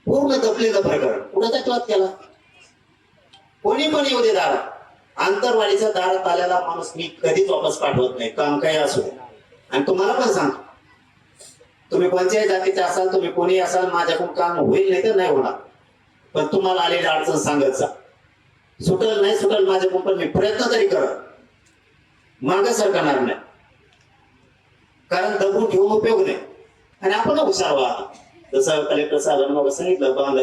पूर्ण दबलेलं प्रकरण कुणाचा क्लास केला. कोणी पण येऊ दे दारात, आंतरवाडीच्या दारात आलेला माणूस मी कधीच वापस पाठवत नाही, काम काय असो. आणि तुम्हाला पण सांगतो, तुम्ही कोणत्याही जातीचे असाल, तुम्ही कोणी असाल, माझ्याकडून काम होईल नाही तर नाही होणार, पण तुम्हाला आलेली अडचण सांगत जा. सुटल नाही सुटल माझ्याकडून, पण मी प्रयत्न तरी करत, मागे सरकणार नाही. कारण दबून ठेवून उपयोग नाही. आणि आपण हुशार व्हा. जसं कलेक्टर साहेबांना सांगितलं, बांध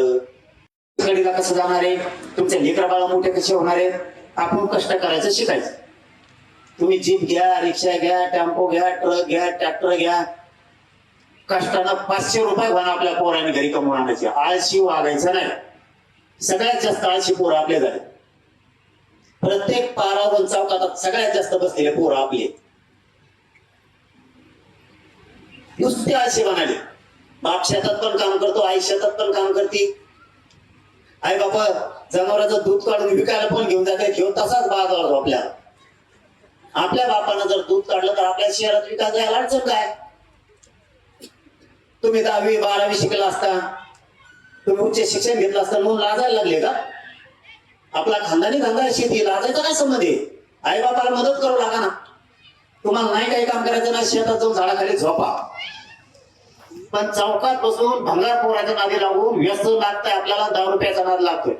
कडीला कसं जाणार आहे, तुमचे लेकरा बाळा मोठे कसे होणार आहेत, आपण कष्ट करायचं शिकायचं. तुम्ही जीप घ्या, रिक्षा घ्या, टेम्पो घ्या, ट्रक घ्या, ट्रॅक्टर घ्या, कष्टानं 500 रुपये घालून आपल्या पोराने घरी कमवून आणायचे. आळशी वागायचं नाही. सगळ्यात जास्त आळशी पोरं आपले झाले. प्रत्येक पारावन चौकात सगळ्यात जास्त बसलेले पोरं आपले नुसते आळशी बनाले. बाप शेतात पण काम करतो, आई शेतात पण काम करते. आई बाबा जनावरांचं दूध काढून विकायला पण घेऊन जाते, घेऊन तसाच बाजार आपल्याला. आपल्या बापानं जर दूध काढलं तर आपल्या शहरात विकायला जायला अडचण काय. तुम्ही 10वी 12वी शिकला असता, तुम्ही उच्च शिक्षण घेतलं असता म्हणून लाजायला लागले का. आपला खानदानी धंदा शेती, लाजायचा काय संबंध आहे. आई बापाला मदत करू लागा ना. तुम्हाला नाही काही काम करायचं ना, शेतात जाऊन झाडाखाली झोपा. पण चौकात बसून भंगार पोराच्या नादी लागून व्यस्त लागतंय आपल्याला, 10 रुपयाचा नाद लागतोय.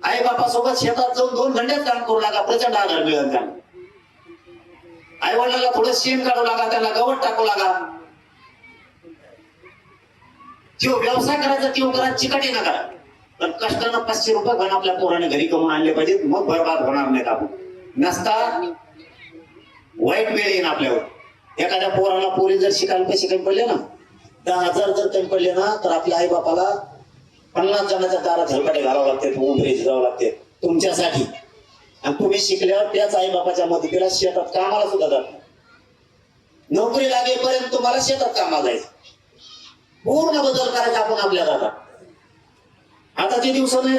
आई बापासोबत शेतात जाऊन 2 घंट्यात काम करू लागा, प्रचंड आधार मिळेल त्यांना. आई वडिलांना थोडं शेण काढू लागा, त्यांना गवत टाकू लागा. जो व्यवसाय करायचा तो करा, चिकाटी ना करा. पण कष्टानं 500 रुपये घालून आपल्या पोराने घरी कमवून आणले पाहिजेत, मग बरबाद होणार नाहीत आपण. नसता वाईट वेळ येईन आपल्यावर. एखाद्या पोराला पोरी जर शिकायला पैसे कमी पडले ना, 10,000 जर कमी पडले ना, तर आपल्या आई बापाला 50 जणांच्या दारात झलकाटे घालावं लागते, उंबरे जावं लागते तुमच्यासाठी. आणि तुम्ही शिकल्यावर त्याच आई बापाच्या मदतीला शेतात कामाला सुद्धा जात. नोकरी लागेपर्यंत तुम्हाला शेतात कामाला जायचं. पूर्ण बदल करायचा आपण आपल्या दादा. आता ते दिवस नाही.